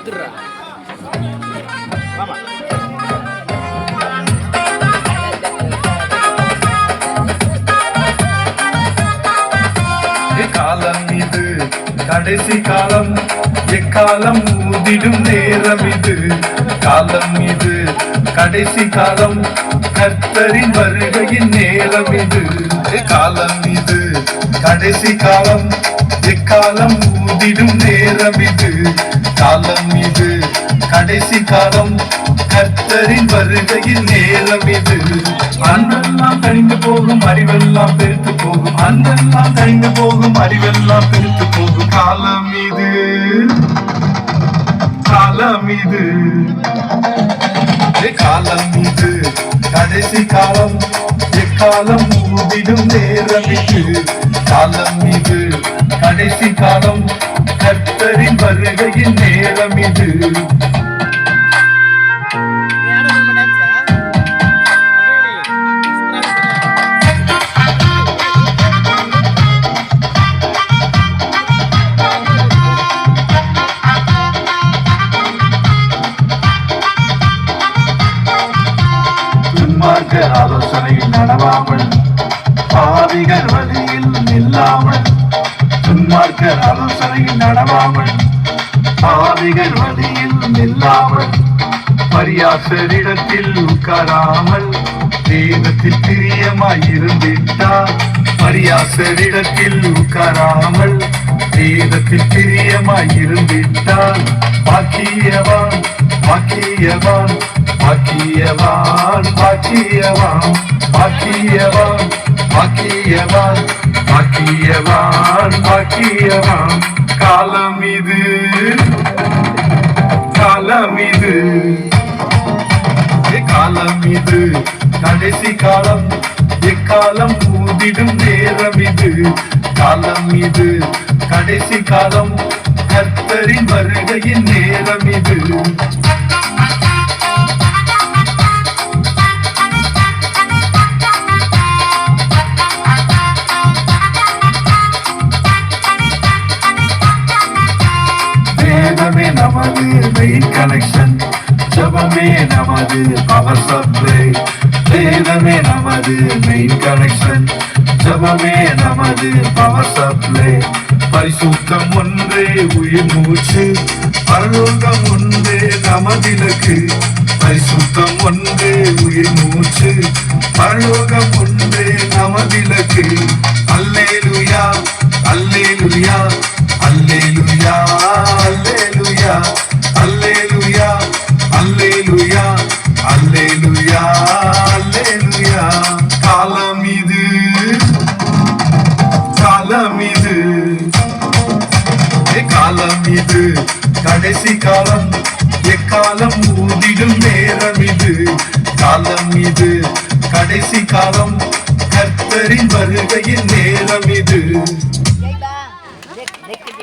எடுத்துடுறா. ஆமா காலம் இது கடைசி காலம், எக்காலம் ஊதிடும் நேரம் இது. காலம் இது கடைசி காலம், கர்த்தரின் வருகையின் நேரம் இது. காலம் இது கடைசி காலம், எக்காலம் ஊதிடும் நேரம் இது. காலம் இது கடைசி காலம், கர்த்தரின் வருகையின் நேரம் இது. அன்பெல்லாம் கழிந்து போகும், அறிவெல்லாம் பெருத்து போகும். அன்பெல்லாம் கழிந்து போகும், அறிவெல்லாம் பெருத்து போகும். காலம் இது, காலம் இது, காலம் இது கடைசி காலம், எக்காலம் ஊதிடும் நேரம் இது. காலம் இது கடைசி காலம், கர்த்தரின் வருகையின் நேரம் இது. ஆலோசனையில் நடவாமல், பாவிகர் வழியில் நில்லாமல். துன்மார்க்கர் ஆலோசனையில் நடவாமல், பாவிகர் வழியில் நில்லாமல். பரியாசரிடத்தில் உட்காராமல், வேதத்தில் பிரியமாய் இருந்திட்டார். பரியாசரிடத்தில் உட்காராமல், வேதத்தில் பிரியமாய் இருந்திட்டார். பாக்கியவான் பாக்கியவான் பாக்கியவான் பாக்கியவான் பாக்கியவான் பாக்கியவான் பாக்கியவான் பாக்கியவான். காலம் இது, காலம் இது, காலம் இது கடைசி காலம், எக்காலம் ஊதிடும் நேரம் இது. காலம் இது கடைசி காலம், கர்த்தரின் வருகையின் நேரம் இது. வேதமே நமது மெயின் கனெக்ஷன், ஜபமே நமது பவர் சப்ளை. வேதமே நமது மெயின் கனெக்ஷன், ஜபமே நமது பவர் சப்ளை. பரிசுத்தம் ஒன்றே உயிர் மூச்சு, பரலோகம் ஒன்றே நமதிலக்கு. பரிசுத்தம் ஒன்றே உயிர் மூச்சு, பரலோகம் ஒன்றே நமதிலக்கு. அல்லேலூயா அல்லேலூயா அல்லேலூயா அல்லேலூயா அல்லேலூயா அல்லேலூயா அல்லேலூயா அல்லேலூயா. காலம் இது, காலம் இது, காலம் இது கடைசி காலம், எக்காலம் ஊதிடும் நேரம் இது. காலம் இது கடைசி காலம், கர்த்தரின் வருகையின் நேரம் இது.